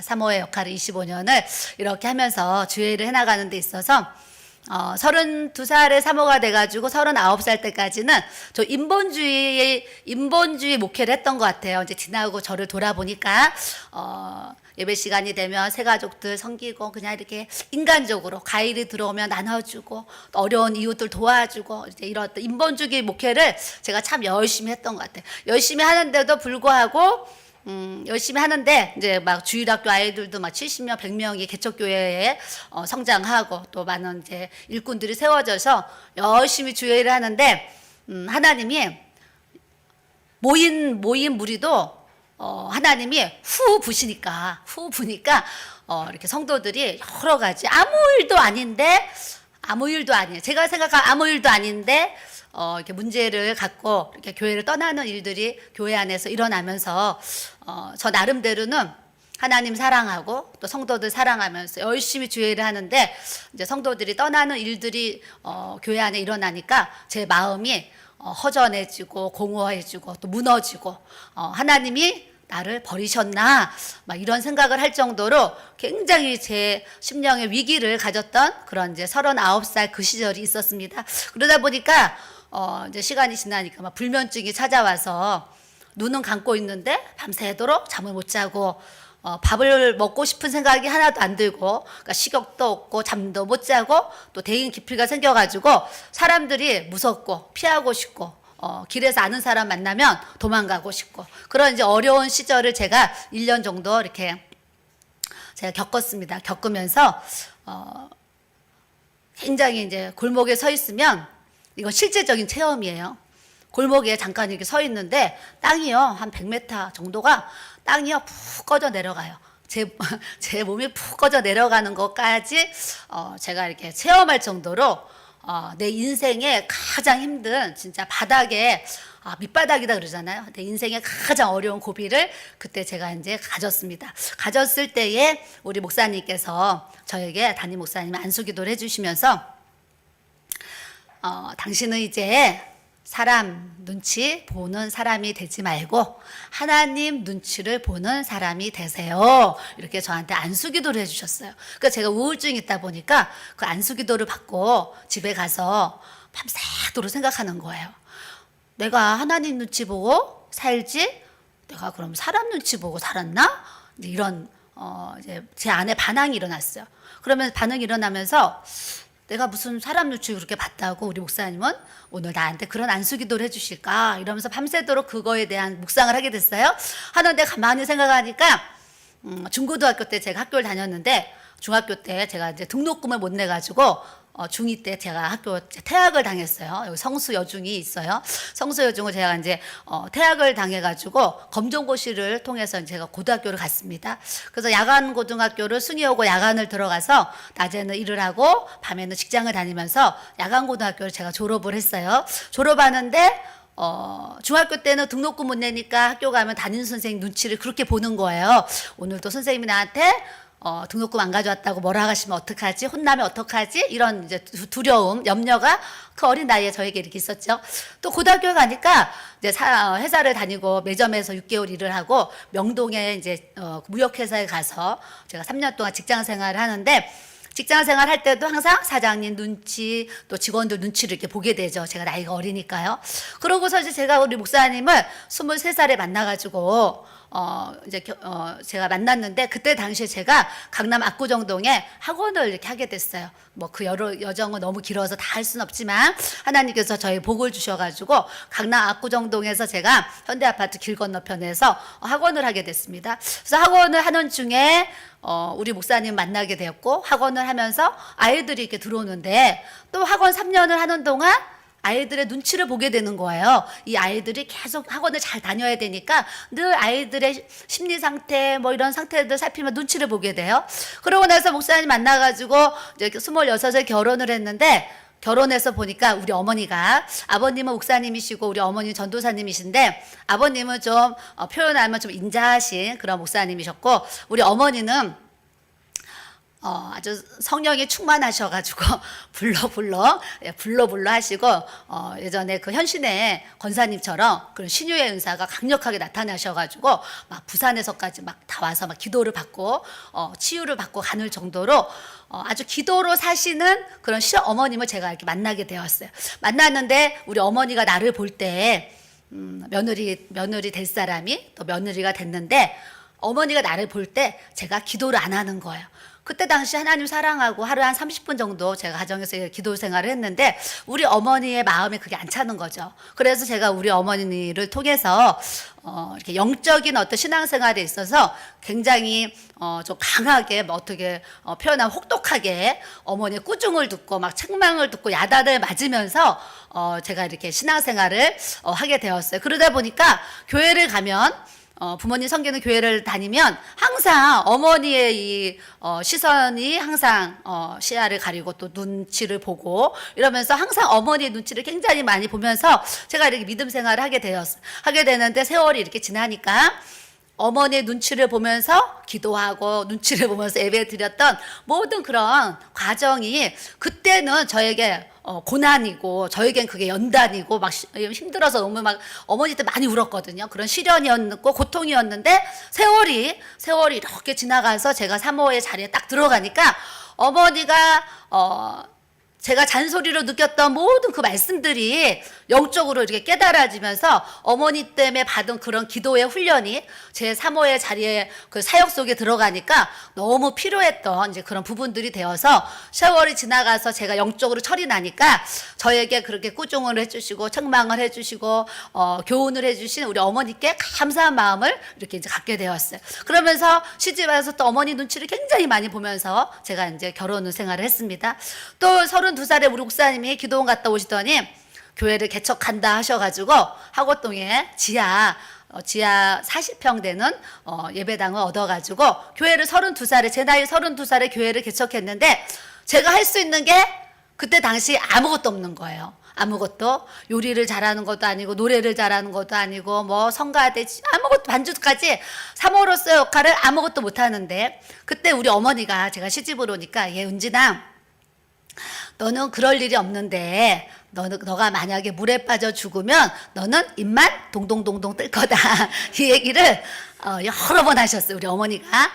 사모의 역할을 25년을 이렇게 하면서 주회를 해나가는 데 있어서 32살에 사모가 돼가지고 39살 때까지는 저 인본주의 목회를 했던 것 같아요. 이제 지나고 저를 돌아보니까, 예배 시간이 되면 새 가족들 섬기고 그냥 이렇게 인간적으로 과일이 들어오면 나눠주고 또 어려운 이웃들 도와주고 이제 이런 인본주의 목회를 제가 참 열심히 했던 것 같아요. 열심히 하는데도 불구하고 열심히 하는데 이제 막 주일학교 아이들도 막 70명, 100명이 개척교회에 성장하고 또 많은 이제 일꾼들이 세워져서 열심히 주일을 하는데 하나님이 모인 무리도 하나님이 후 부니까 이렇게 성도들이 여러 가지 아무 일도 아니에요. 제가 생각한 아무 일도 아닌데 이렇게 문제를 갖고 이렇게 교회를 떠나는 일들이 교회 안에서 일어나면서 저 나름대로는 하나님 사랑하고 또 성도들 사랑하면서 열심히 주회를 하는데 이제 성도들이 떠나는 일들이 교회 안에 일어나니까 제 마음이 허전해지고 공허해지고 또 무너지고 하나님이 나를 버리셨나 막 이런 생각을 할 정도로 굉장히 제 심령의 위기를 가졌던 그런 이제 39살 그 시절이 있었습니다. 그러다 보니까 이제 시간이 지나니까 막 불면증이 찾아와서 눈은 감고 있는데 밤새도록 잠을 못 자고 밥을 먹고 싶은 생각이 하나도 안 들고 그러니까 식욕도 없고 잠도 못 자고 또 대인 기피가 생겨가지고 사람들이 무섭고 피하고 싶고 길에서 아는 사람 만나면 도망가고 싶고 그런 이제 어려운 시절을 제가 1년 정도 이렇게 제가 겪었습니다. 겪으면서 굉장히 이제 골목에 서 있으면 이건 실제적인 체험이에요. 골목에 잠깐 이렇게 서 있는데 땅이요 한 100m 정도가 땅이요 푹 꺼져 내려가요. 제 몸이 푹 꺼져 내려가는 것까지 제가 이렇게 체험할 정도로 내 인생에 가장 힘든 진짜 바닥에 밑바닥이다 그러잖아요. 내 인생의 가장 어려운 고비를 그때 제가 이제 가졌습니다. 가졌을 때에 우리 목사님께서 저에게 담임 목사님 안수기도를 해주시면서 당신은 이제 사람 눈치 보는 사람이 되지 말고 하나님 눈치를 보는 사람이 되세요. 이렇게 저한테 안수기도를 해주셨어요. 그러니까 제가 우울증이 있다 보니까 그 안수기도를 받고 집에 가서 밤새도록 생각하는 거예요. 내가 하나님 눈치 보고 살지? 내가 그럼 사람 눈치 보고 살았나? 이런 이제 제 안에 반항이 일어났어요. 그러면 반응이 일어나면서 내가 무슨 사람 눈치 그렇게 봤다고 우리 목사님은 오늘 나한테 그런 안수기도를 해주실까? 이러면서 밤새도록 그거에 대한 묵상을 하게 됐어요. 하는데 가만히 생각하니까 중고등학교 때 제가 학교를 다녔는데 중학교 때 제가 이제 등록금을 못 내가지고 중2 때 제가 학교 퇴학을 당했어요. 여기 성수여중이 있어요. 성수여중을 제가 이제 퇴학을 당해가지고 검정고시를 통해서 제가 고등학교를 갔습니다. 그래서 야간 고등학교를 순위하고 야간을 들어가서 낮에는 일을 하고 밤에는 직장을 다니면서 야간 고등학교를 제가 졸업을 했어요. 졸업하는데 중학교 때는 등록금 못 내니까 학교 가면 담임 선생님 눈치를 그렇게 보는 거예요. 오늘도 선생님이 나한테 등록금 안 가져왔다고 뭐라 하시면 어떡하지? 혼나면 어떡하지? 이런 이제 두려움, 염려가 그 어린 나이에 저에게 이렇게 있었죠. 또 고등학교에 가니까 이제 회사를 다니고 매점에서 6개월 일을 하고 명동에 이제 무역회사에 가서 제가 3년 동안 직장 생활을 하는데 직장 생활 할 때도 항상 사장님 눈치 또 직원들 눈치를 이렇게 보게 되죠. 제가 나이가 어리니까요. 그러고서 이제 제가 우리 목사님을 23살에 만나가지고 이제 제가 만났는데 그때 당시에 제가 강남 압구정동에 학원을 이렇게 하게 됐어요. 뭐 그 여정은 너무 길어서 다 할 수는 없지만 하나님께서 저희 복을 주셔가지고 강남 압구정동에서 제가 현대아파트 길 건너편에서 학원을 하게 됐습니다. 그래서 학원을 하는 중에 우리 목사님 만나게 되었고 학원을 하면서 아이들이 이렇게 들어오는데 또 학원 3년을 하는 동안 아이들의 눈치를 보게 되는 거예요. 이 아이들이 계속 학원을 잘 다녀야 되니까 늘 아이들의 심리 상태 뭐 이런 상태들 살피면 눈치를 보게 돼요. 그러고 나서 목사님 만나가지고 이제 26에 결혼을 했는데 결혼해서 보니까 우리 어머니가 아버님은 목사님이시고 우리 어머니는 전도사님이신데 아버님은 좀 표현하면 좀 인자하신 그런 목사님이셨고 우리 어머니는 아주 성령이 충만하셔가지고 불러 하시고 예전에 그 현신의 권사님처럼 그런 신유의 은사가 강력하게 나타나셔가지고 막 부산에서까지 막 다 와서 막 기도를 받고 치유를 받고 가는 정도로 아주 기도로 사시는 그런 시어머님을 제가 이렇게 만나게 되었어요. 만났는데 우리 어머니가 나를 볼 때 며느리 될 사람이 또 며느리가 됐는데 어머니가 나를 볼 때 제가 기도를 안 하는 거예요. 그때 당시 하나님 사랑하고 하루에 한 30분 정도 제가 가정에서 기도 생활을 했는데 우리 어머니의 마음에 그게 안 차는 거죠. 그래서 제가 우리 어머니를 통해서 이렇게 영적인 어떤 신앙생활에 있어서 굉장히 좀 강하게 어떻게 표현하면 혹독하게 어머니의 꾸중을 듣고 막 책망을 듣고 야단을 맞으면서 제가 이렇게 신앙생활을 하게 되었어요. 그러다 보니까 교회를 가면 부모님 섬기는 교회를 다니면 항상 어머니의 이 시선이 항상 시야를 가리고 또 눈치를 보고 이러면서 항상 어머니의 눈치를 굉장히 많이 보면서 제가 이렇게 믿음 생활을 하게 되는데 세월이 이렇게 지나니까 어머니의 눈치를 보면서 기도하고 눈치를 보면서 예배 드렸던 모든 그런 과정이 그때는 저에게 고난이고 저에겐 그게 연단이고 막 힘들어서 너무 막 어머니 때 많이 울었거든요. 그런 시련이었고 고통이었는데 세월이 이렇게 지나가서 제가 사모의 자리에 딱 들어가니까 어머니가 제가 잔소리로 느꼈던 모든 그 말씀들이 영적으로 이렇게 깨달아지면서 어머니 때문에 받은 그런 기도의 훈련이 제 사모의 자리에 그 사역 속에 들어가니까 너무 필요했던 이제 그런 부분들이 되어서 세월이 지나가서 제가 영적으로 철이 나니까 저에게 그렇게 꾸중을 해주시고 책망을 해주시고 교훈을 해주신 우리 어머니께 감사한 마음을 이렇게 이제 갖게 되었어요. 그러면서 시집 와서 또 어머니 눈치를 굉장히 많이 보면서 제가 이제 결혼 생활을 했습니다. 또 32살에 우리 목사님이 기도원 갔다 오시더니 교회를 개척한다 하셔가지고 하고동에 지하 40평 되는 예배당을 얻어가지고 교회를 32살에 제 나이 32살에 교회를 개척했는데 제가 할 수 있는 게 그때 당시 아무것도 없는 거예요. 아무것도 요리를 잘하는 것도 아니고 노래를 잘하는 것도 아니고 뭐 성가대 아무것도 반주까지 사모로서의 역할을 아무것도 못하는데 그때 우리 어머니가 제가 시집을 오니까 은진아 너는 그럴 일이 없는데 너가 만약에 물에 빠져 죽으면 너는 입만 동동동동 뜰 거다. 이 얘기를 여러 번 하셨어요. 우리 어머니가.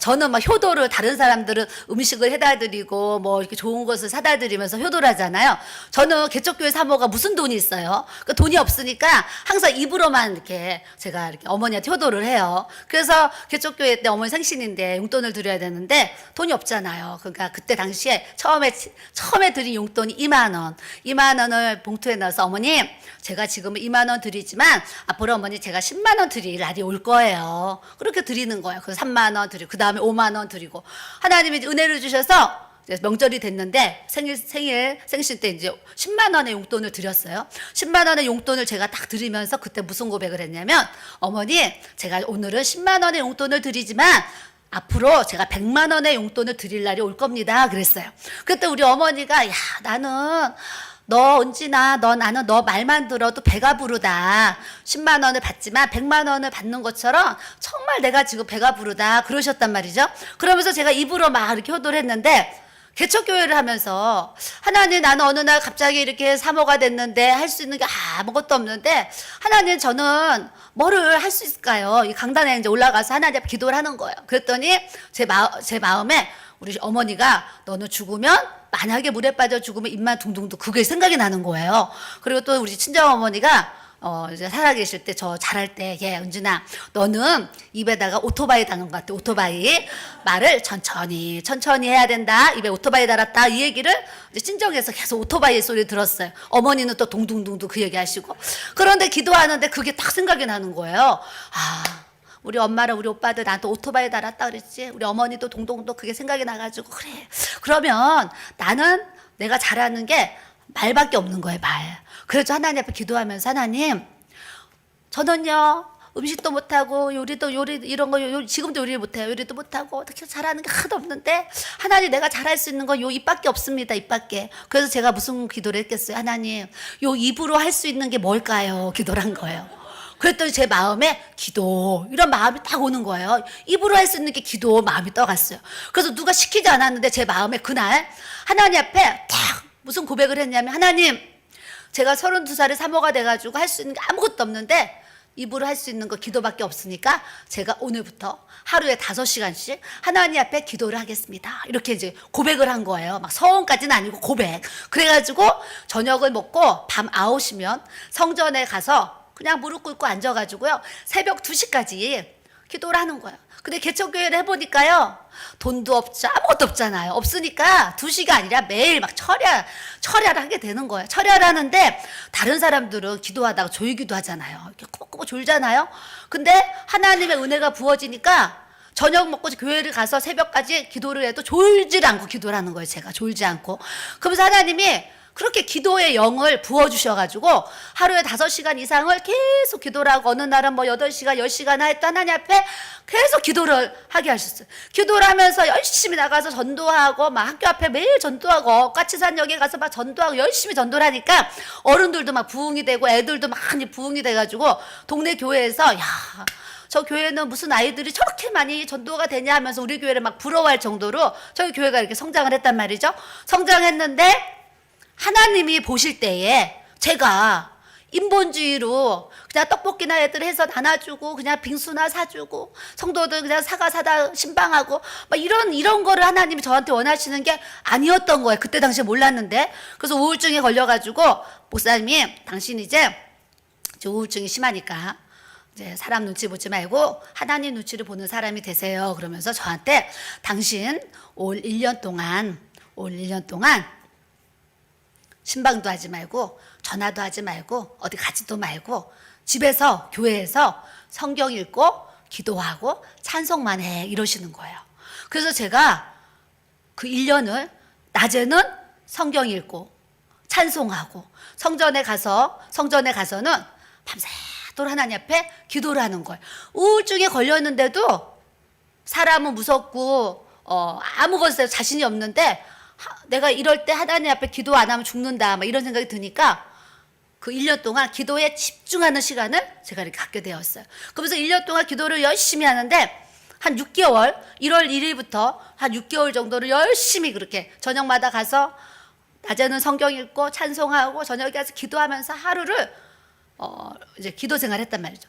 저는 막 효도를 다른 사람들은 음식을 해다 드리고 뭐 이렇게 좋은 것을 사다 드리면서 효도를 하잖아요. 저는 개척교회 사모가 무슨 돈이 있어요. 그 돈이 없으니까 항상 입으로만 이렇게 제가 이렇게 어머니한테 효도를 해요. 그래서 개척교회 때 어머니 생신인데 용돈을 드려야 되는데 돈이 없잖아요. 그러니까 그때 당시에 처음에 드린 용돈이 2만 원. 2만 원을 봉투에 넣어서 어머님 제가 지금 2만 원 드리지만 앞으로 어머니 제가 10만 원 드릴 날이 올 거예요. 그렇게 드리는 거예요. 그래서 3만 원 드리고 그 다음에 5만 원 드리고 하나님이 은혜를 주셔서 명절이 됐는데 생신 때 이제 10만 원의 용돈을 드렸어요. 10만 원의 용돈을 제가 딱 드리면서 그때 무슨 고백을 했냐면 어머니 제가 오늘은 10만 원의 용돈을 드리지만 앞으로 제가 100만 원의 용돈을 드릴 날이 올 겁니다. 그랬어요. 그때 우리 어머니가 야 나는 너 은진아 나는 너 말만 들어도 배가 부르다. 10만 원을 받지만 100만 원을 받는 것처럼 정말 내가 지금 배가 부르다 그러셨단 말이죠. 그러면서 제가 입으로 막 이렇게 효도를 했는데 개척교회를 하면서 하나님 나는 어느 날 갑자기 이렇게 사모가 됐는데 할 수 있는 게 아무것도 없는데 하나님 저는 뭐를 할 수 있을까요? 이 강단에 이제 올라가서 하나님 앞에 기도를 하는 거예요. 그랬더니 제 마음에 우리 어머니가 너는 죽으면 만약에 물에 빠져 죽으면 입만 둥둥둥 그게 생각이 나는 거예요. 그리고 또 우리 친정어머니가 이제 살아계실 때 저 잘할 때 은진아 너는 입에다가 오토바이 당한 것 같아. 오토바이 말을 천천히 해야 된다. 입에 오토바이 달았다. 이 얘기를 이제 친정에서 계속 오토바이 소리 들었어요. 어머니는 또 동둥둥둥 그 얘기 하시고 그런데 기도하는데 그게 딱 생각이 나는 거예요. 우리 엄마랑 우리 오빠들 나한테 오토바이 달았다 그랬지. 우리 어머니도 동동동 그게 생각이 나가지고 그래. 그러면 나는 내가 잘하는 게 말밖에 없는 거예요. 말. 그래서 하나님 앞에 기도하면서 하나님 저는요 음식도 못하고 요리도 이런 거 지금도 요리를 못해요. 요리도 못하고 어떻게 잘하는 게 하나도 없는데 하나님 내가 잘할 수 있는 건 요 입밖에 없습니다. 입밖에. 그래서 제가 무슨 기도를 했겠어요. 하나님 요 입으로 할 수 있는 게 뭘까요? 기도를 한 거예요. 그랬더니 제 마음에 기도 이런 마음이 딱 오는 거예요. 입으로 할 수 있는 게 기도 마음이 떠갔어요. 그래서 누가 시키지 않았는데 제 마음에 그날 하나님 앞에 딱 무슨 고백을 했냐면 하나님 제가 32살에 사모가 돼가지고 할 수 있는 게 아무것도 없는데 입으로 할 수 있는 거 기도밖에 없으니까 제가 오늘부터 하루에 5시간씩 하나님 앞에 기도를 하겠습니다. 이렇게 이제 고백을 한 거예요. 막 서원까지는 아니고 고백. 그래가지고 저녁을 먹고 밤 9시면 성전에 가서 그냥 무릎 꿇고 앉아가지고요. 새벽 2시까지 기도를 하는 거예요. 근데 개척교회를 해보니까요. 돈도 없죠. 아무것도 없잖아요. 없으니까 2시가 아니라 매일 막 철야를 하게 되는 거예요. 철야를 하는데 다른 사람들은 기도하다가 졸기도 하잖아요. 이렇게 꾸벅꾸벅 졸잖아요. 근데 하나님의 은혜가 부어지니까 저녁 먹고 교회를 가서 새벽까지 기도를 해도 졸질 않고 기도를 하는 거예요. 제가 졸지 않고. 그러면서 하나님이 그렇게 기도의 영을 부어주셔가지고 하루에 5시간 이상을 계속 기도를 하고 어느 날은 뭐 8시간, 10시간 하였다 하나님 앞에 계속 기도를 하게 하셨어요. 기도를 하면서 열심히 나가서 전도하고 막 학교 앞에 매일 전도하고 까치산역에 가서 막 전도하고 열심히 전도를 하니까 어른들도 막 부흥이 되고 애들도 많이 부흥이 돼가지고 동네 교회에서 야, 저 교회는 무슨 아이들이 저렇게 많이 전도가 되냐 하면서 우리 교회를 막 부러워할 정도로 저희 교회가 이렇게 성장을 했단 말이죠. 성장했는데 하나님이 보실 때에 제가 인본주의로 그냥 떡볶이나 애들 해서 나눠주고 그냥 빙수나 사주고 성도들 그냥 사과 사다 신방하고 막 이런 거를 하나님이 저한테 원하시는 게 아니었던 거예요. 그때 당시에 몰랐는데. 그래서 우울증에 걸려가지고 목사님이 당신 이제 우울증이 심하니까 이제 사람 눈치 보지 말고 하나님 눈치를 보는 사람이 되세요. 그러면서 저한테 당신 올 1년 동안 신방도 하지 말고 전화도 하지 말고 어디 가지도 말고 집에서 교회에서 성경 읽고 기도하고 찬송만 해 이러시는 거예요. 그래서 제가 그 1년을 낮에는 성경 읽고 찬송하고 성전에 가서는 밤새도록 하나님 앞에 기도를 하는 거예요. 우울증에 걸렸는데도 사람은 무섭고 아무것도 자신이 없는데 내가 이럴 때 하나님 앞에 기도 안 하면 죽는다 막 이런 생각이 드니까 그 1년 동안 기도에 집중하는 시간을 제가 이렇게 갖게 되었어요. 그러면서 1년 동안 기도를 열심히 하는데 한 6개월 1월 1일부터 한 6개월 정도를 열심히 그렇게 저녁마다 가서 낮에는 성경 읽고 찬송하고 저녁에 가서 기도하면서 하루를 이제 기도 생활했단 말이죠.